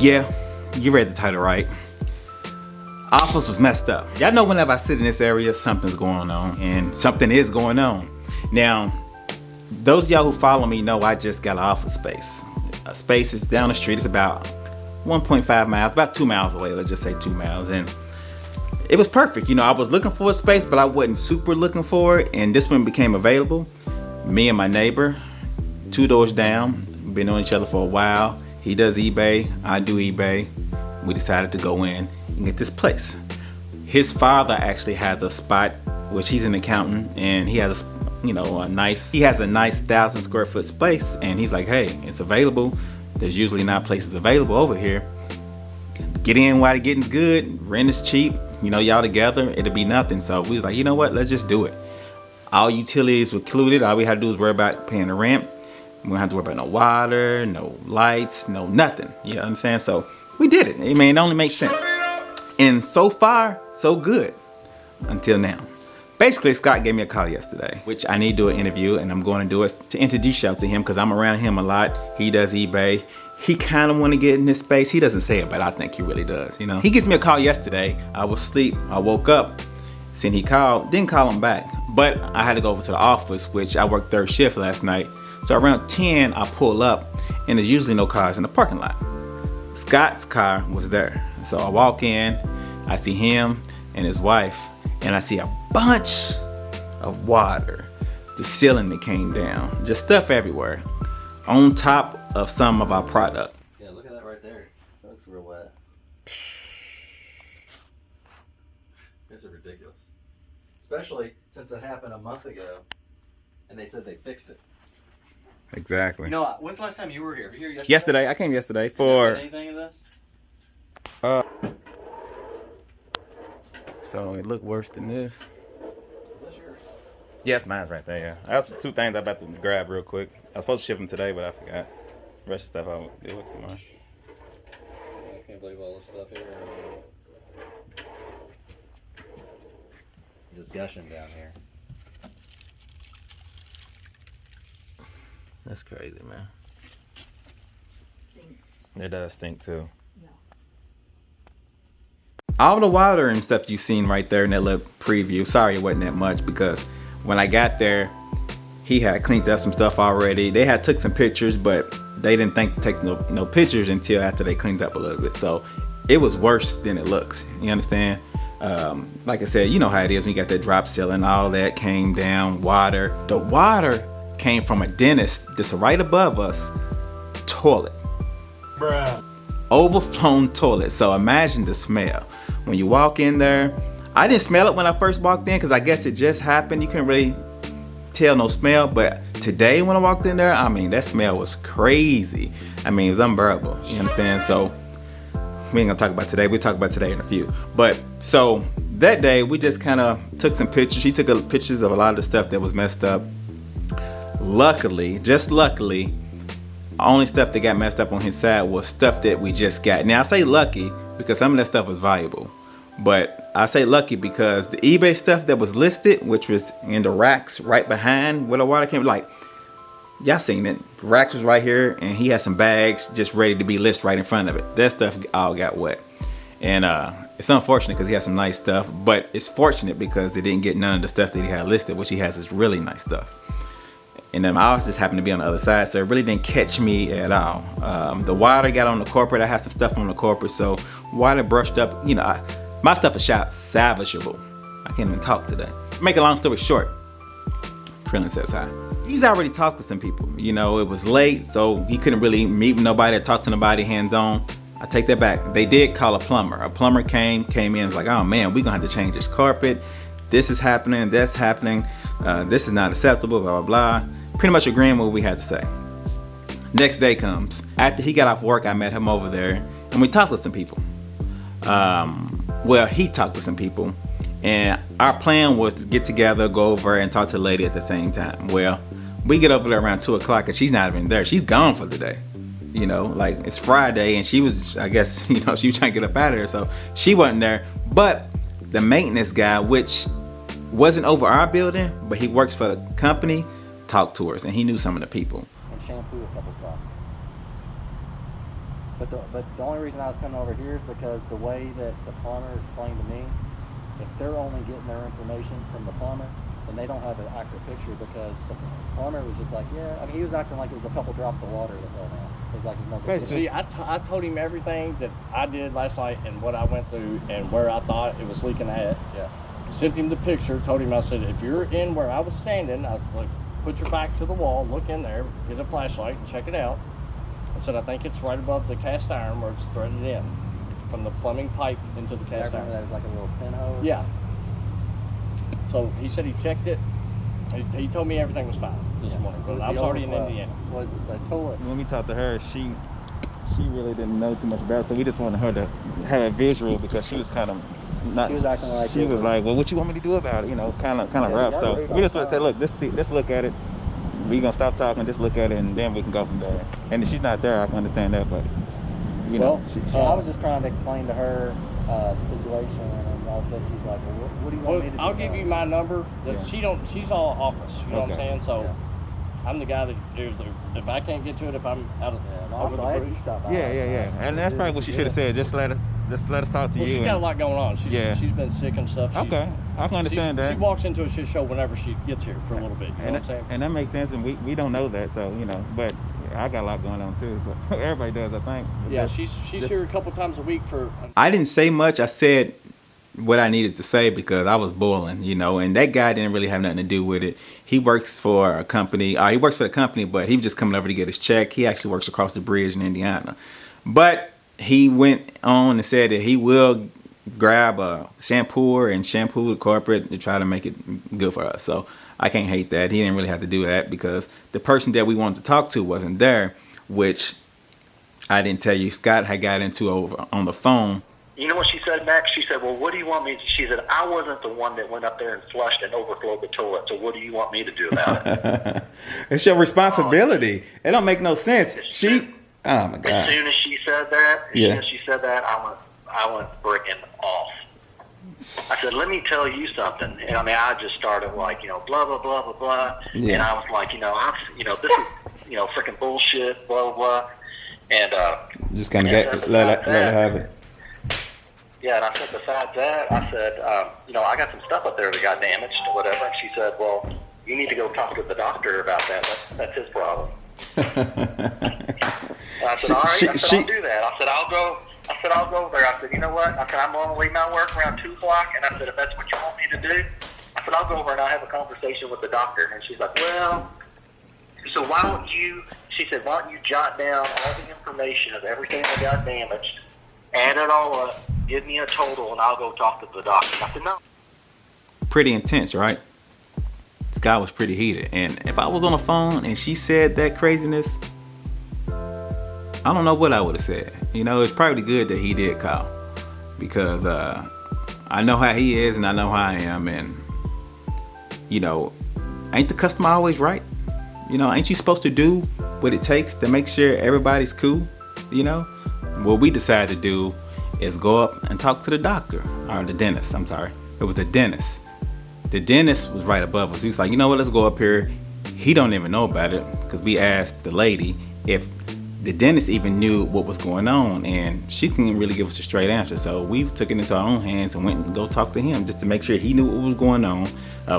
Yeah, you read the title right. Office was messed up. Y'all know whenever I sit in this area, something's going on, and something is going on. Now, those of y'all who follow me know I just got an office space. A space is down the street. It's about 1.5 miles, about 2 miles away. Let's just say 2 miles. And it was perfect. You know, I was looking for a space, but I wasn't super looking for it. And this one became available. Me and my neighbor, 2 doors down, been on each other for a while. He does eBay, I do eBay. We decided to go in and get this place. His father actually has a spot, which he's an accountant, and he has a nice 1,000 square foot space, and he's like, hey, it's available. There's usually not places available over here. Get in while the getting's good. Rent is cheap. You know, y'all together, it'll be nothing. So we was like, you know what? Let's just do it. All utilities were included. All we had to do was worry about paying the rent. We don't have to worry about no water, no lights, no nothing. You know what I'm saying? So we did it. I mean, it only makes sense. And so far, so good until now. Basically, Scott gave me a call yesterday, which I need to do an interview, and I'm going to do it to introduce y'all to him because I'm around him a lot. He does eBay. He kind of want to get in this space. He doesn't say it, but I think he really does. You know, he gives me a call yesterday. I was asleep. I woke up. Since he called, didn't call him back, but I had to go over to the office, which I worked 3rd shift last night. So around 10, I pull up, and there's usually no cars in the parking lot. Scott's car was there. So I walk in, I see him and his wife, and I see a bunch of water. The ceiling that came down, just stuff everywhere, on top of some of our product. Yeah, look at that right there. That looks real wet. This is ridiculous. Especially since it happened a month ago, and they said they fixed it. Exactly. You know, when's the last time you were here? Were you here yesterday? Yesterday, I came yesterday for. Anything of this? So it looked worse than this. Is this yours? Yes, mine's right there. Yeah, that's 2 things I'm about to grab real quick. I was supposed to ship them today, but I forgot. The rest of the stuff I'll deal with tomorrow. I can't believe all this stuff here. Just gushing down here. That's crazy, man. Stinks. It does stink too. Yeah. All the water and stuff you seen right there in that little preview. Sorry it wasn't that much because when I got there, he had cleaned up some stuff already. They had took some pictures, but they didn't think to take no pictures until after they cleaned up a little bit. So it was worse than it looks. You understand? Like I said, you know how it is when you got that drop ceiling, all that came down, water. The water came from a dentist that's right above us, toilet. Bruh. Overflown toilet. So imagine the smell. When you walk in there, I didn't smell it when I first walked in because I guess it just happened. You couldn't really tell no smell, but today when I walked in there, I mean, that smell was crazy. I mean, it was unbearable. You understand? So we ain't gonna talk about today. We'll talk about today in a few. But so that day we just kind of took some pictures. He took pictures of a lot of the stuff that was messed up. Luckily, just luckily, only stuff that got messed up on his side was stuff that we just got. Now I say lucky because some of that stuff was valuable, but I say lucky because the eBay stuff that was listed, which was in the racks right behind where the water came, like y'all seen it, the racks was right here, and he had some bags just ready to be listed right in front of it. That stuff all got wet, and it's unfortunate because he had some nice stuff, but it's fortunate because they didn't get none of the stuff that he had listed, which he has is really nice stuff. And then ours just happened to be on the other side, so it really didn't catch me at all. The water got on the corporate. I had some stuff on the corporate, so water brushed up. You know, my stuff is salvageable. I can't even talk today. Make a long story short, Krillin says hi. He's already talked to some people. You know, it was late, so he couldn't really meet with nobody or talk to nobody hands-on. I take that back. They did call a plumber. A plumber came in and was like, oh man, we're gonna have to change this carpet. This is happening, that's happening. This is not acceptable, blah, blah, blah. Pretty much agreeing with what we had to say. Next day comes. After he got off work, I met him over there and we talked to some people. Well, he talked to some people and our plan was to get together, go over and talk to the lady at the same time. Well, we get over there around 2 o'clock and she's not even there. She's gone for the day. You know, like it's Friday and she was, I guess, you know, she was trying to get up out of there. So she wasn't there. But the maintenance guy, which wasn't over our building, but he works for the company, talked to us and he knew some of the people. And shampoo a couple spots. But the only reason I was coming over here is because the way that the plumber explained to me, if they're only getting their information from the plumber, then they don't have an accurate picture, because the plumber was just like, yeah, I mean, he was acting like it was a couple drops of water that fell down. It was like no big deal. See, I told him everything that I did last night and what I went through and where I thought it was leaking at. Yeah. Sent him the picture, told him, I said, if you're in where I was standing, I was like, put your back to the wall, look in there, get a flashlight and check it out. I said, I think it's right above the cast iron where it's threaded in, from the plumbing pipe into the cast iron. That was like a little pinhole? Yeah. So he said he checked it. He told me everything was fine this morning, but I was already in Indiana. Was it the toilet? When we talked to her, she really didn't know too much about it, so we just wanted her to have a visual, because she was kind of not. She was acting like she was like, well, what you want me to do about it? You know, kind of rough. So we just sort of said, look, let's look at it. We gonna stop talking, just look at it, and then we can go from there. And if she's not there, I can understand that, but you know, I was just trying to explain to her the situation, and all of a sudden she's like, well, what do you want me to do? I'll give you my number. She's all office, you know what I'm saying? So I'm the guy that if I can't get to it, if I'm out of over the bridge. Yeah. And that's probably what she should have said. Just let us talk to you. She's got a lot going on. She's been sick and stuff. Okay, I can understand that. She walks into a shit show whenever she gets here for a little bit. You know what I'm saying? And that makes sense, and we don't know that, so you know. But I got a lot going on too, so everybody does, I think. Yeah, she's here a couple times a week for. I didn't say much. I said what I needed to say because I was boiling, you know, and that guy didn't really have nothing to do with it. He works for a company. He works for the company, but he was just coming over to get his check. He actually works across the bridge in Indiana. But he went on and said that he will grab a shampooer and shampoo the corporate to try to make it good for us. So I can't hate that. He didn't really have to do that because the person that we wanted to talk to wasn't there, which I didn't tell you. Scott had got into over on the phone. You know what she said next? She said, well, what do you want me to? She said, I wasn't the one that went up there and flushed and overflowed the toilet, so what do you want me to do about it? It's your responsibility. It don't make no sense. Oh my God. As soon as she said that, I went freaking off. I said, let me tell you something. And I mean, I just started like, blah, blah, blah, blah, blah. Yeah. And I was like, this is, freaking bullshit, blah, blah, blah. And, just kind of let her have it. Yeah, and I said, besides that, I said, I got some stuff up there that got damaged or whatever. And she said, well, you need to go talk to the doctor about that. That's his problem. And I said, all right. I'll do that. I said, I'll go there. I said, you know what? I said, I'm going to leave my work around 2 o'clock. And I said, if that's what you want me to do, I said, I'll go over and I'll have a conversation with the doctor. And she's like, well, so why don't you jot down all the information of everything that got damaged, add it all up, give me a total, and I'll go talk to the doctor. I said, no. Pretty intense, right? Scott was pretty heated. And if I was on the phone and she said that craziness, I don't know what I would have said. It's probably good that he did call, because I know how he is and I know how I am. And, ain't the customer always right? Ain't you supposed to do what it takes to make sure everybody's cool? What we decided to do is go up and talk to the doctor, or the dentist. I'm sorry. It was the dentist. The dentist was right above us. He was like, you know what, let's go up here. He don't even know about it, because we asked the lady if the dentist even knew what was going on, and she couldn't really give us a straight answer. So we took it into our own hands and went and go talk to him just to make sure he knew what was going on,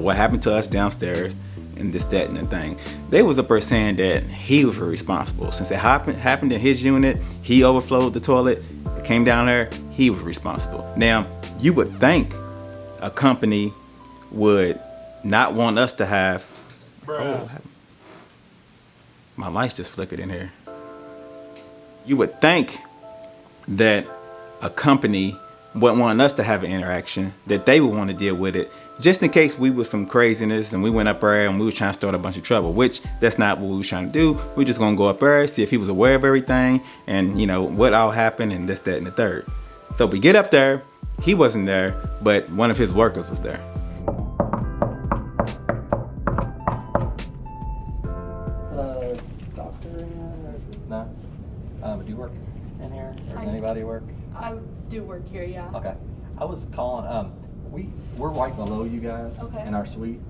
what happened to us downstairs, and this, that, and the thing. They was up there saying that he was responsible. Since it happened in his unit, he overflowed the toilet, it came down there, he was responsible. Now, you would think a company would not want us to have... my lights just flickered in here. You would think that a company wouldn't want us to have an interaction, that they would want to deal with it, just in case we was some craziness and we went up there and we were trying to start a bunch of trouble, which that's not what we were trying to do. We just gonna go up there, see if he was aware of everything and what all happened and this, that, and the third. So we get up there, he wasn't there, but one of his workers was there. Doctor in here? No? Do you work in here? Or does anybody work? I do work here, yeah. Okay. I was calling, we're right below you guys in our suite.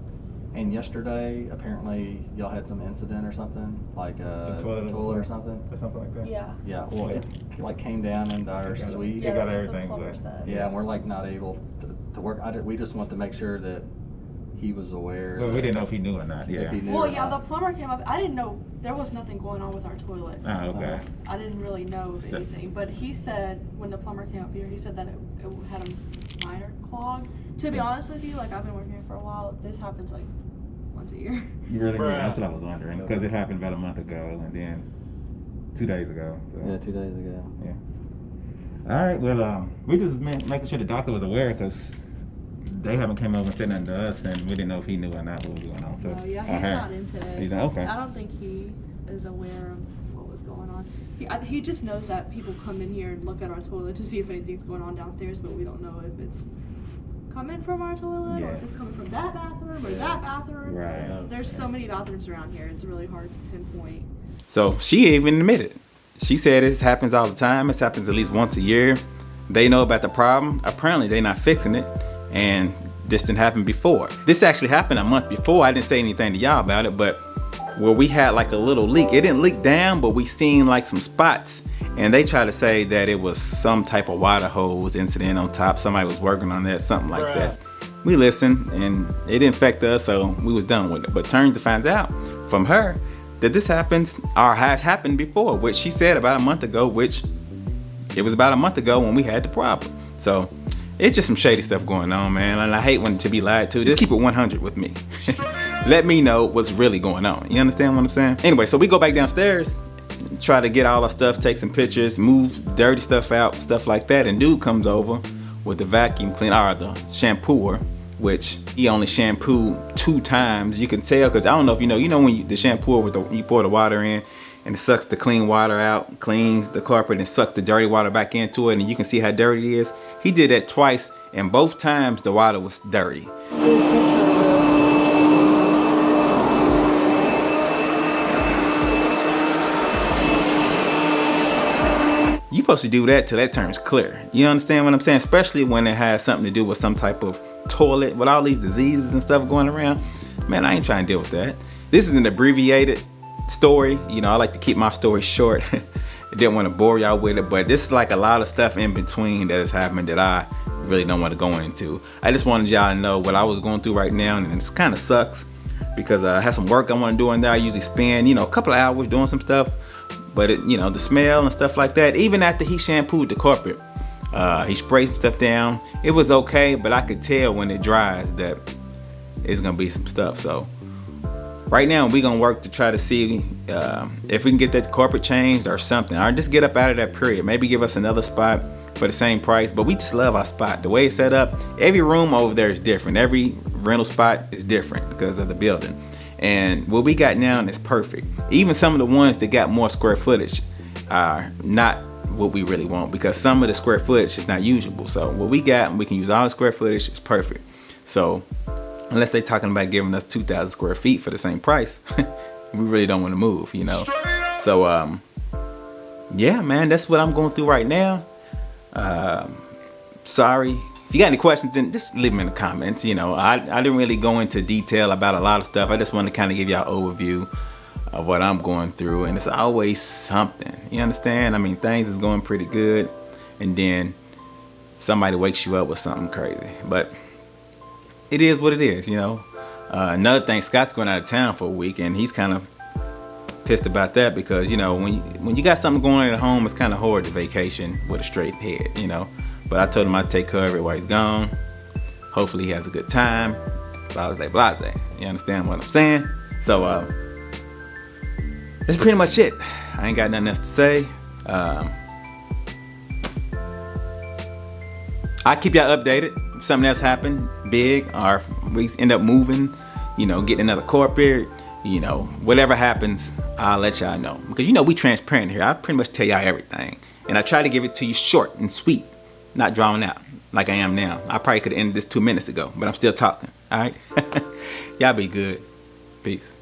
And yesterday, apparently, y'all had some incident or something, like a toilet or something. Or something like that. Yeah. Yeah. Well, it like came down into our suite. Yeah, got that's what everything, the plumber but- said. Yeah, and we're like not able to work. We just want to make sure that he was aware. Well, we didn't know if he knew or not. If Yeah. he knew Well, or yeah, the not. plumber came up. I didn't know there was nothing going on with our toilet. Oh, okay. I didn't really know of So- anything, but he said when the plumber came up here, he said that it had a minor clog. To be honest with you, like I've been working here for a while. This happens like once a year. You really? That's what I was wondering because it happened about a month ago and then 2 days ago. So. Yeah, 2 days ago. Yeah. All right. Well, we just making sure the doctor was aware because they haven't came over and said nothing to us, and we didn't know if he knew or not what was going on. So. Oh yeah, he's okay. not in today. He's not okay. I don't think he is aware of what was going on. He just knows that people come in here and look at our toilet to see if anything's going on downstairs, but we don't know if it's coming from our toilet or Yeah. if it's coming from that bathroom or that bathroom. Right. There's so many bathrooms around here. It's really hard to pinpoint. So she even admitted. She said this happens all the time. This happens at least once a year. They know about the problem. Apparently they're not fixing it. And this didn't happen before. This actually happened a month before. I didn't say anything to y'all about it, but where we had like a little leak. It didn't leak down, but we seen like some spots. And they tried to say that it was some type of water hose incident on top. Somebody was working on that, something like that. We listened and it didn't affect us, so we was done with it. But turns to find out from her that this happens or has happened before, which she said about a month ago, which it was about a month ago when we had the problem. So it's just some shady stuff going on, man. And I hate when to be lied to. Just keep it 100 with me. Let me know what's really going on. You understand what I'm saying? Anyway, so we go back downstairs, try to get all our stuff, take some pictures, move dirty stuff out, stuff like that. And dude comes over with the vacuum cleaner or the shampooer, which he only shampooed 2 times. You can tell because I don't know if you know when the shampooer with you pour the water in and it sucks the clean water out, cleans the carpet and sucks the dirty water back into it, and you can see how dirty it is. He did that twice, and both times the water was dirty. You're supposed to do that till that turns clear. You understand what I'm saying? Especially when it has something to do with some type of toilet with all these diseases and stuff going around. Man, I ain't trying to deal with that. This is an abbreviated story. You know, I like to keep my story short. I didn't want to bore y'all with it, but this is like a lot of stuff in between that has happened that I really don't want to go into. I just wanted y'all to know what I was going through right now, and it kind of sucks because I have some work I want to do in there. I usually spend, a couple of hours doing some stuff, but the smell and stuff like that, even after he shampooed the carpet, he sprayed stuff down. It was okay, but I could tell when it dries that it's gonna be some stuff. So right now we're gonna work to try to see if we can get that carpet changed or something, or just get up out of that period. Maybe give us another spot for the same price, but we just love our spot. The way it's set up, every room over there is different. Every rental spot is different because of the building. And what we got now is perfect. Even some of the ones that got more square footage are not what we really want because some of the square footage is not usable. So what we got, we can use all the square footage, it's perfect. So unless they're talking about giving us 2,000 square feet for the same price, we really don't want to move, So yeah, man, that's what I'm going through right now. Sorry. If you got any questions, then just leave them in the comments. I didn't really go into detail about a lot of stuff. I just wanted to kind of give y'all an overview of what I'm going through, and it's always something. You understand? I mean, things is going pretty good, and then somebody wakes you up with something crazy. But it is what it is, Another thing, Scott's going out of town for a week, and he's kind of pissed about that because when you got something going on at home, it's kind of hard to vacation with a straight head, But I told him I'd take care of it while he's gone. Hopefully he has a good time. Blase. You understand what I'm saying? So that's pretty much it. I ain't got nothing else to say. I'll keep y'all updated. If something else happened big, or if we end up moving, getting another carpet, whatever happens, I'll let y'all know. Because we transparent here. I pretty much tell y'all everything. And I try to give it to you short and sweet, not drawn out like I am now. I probably could have ended this 2 minutes ago, but I'm still talking. All right? Y'all be good. Peace.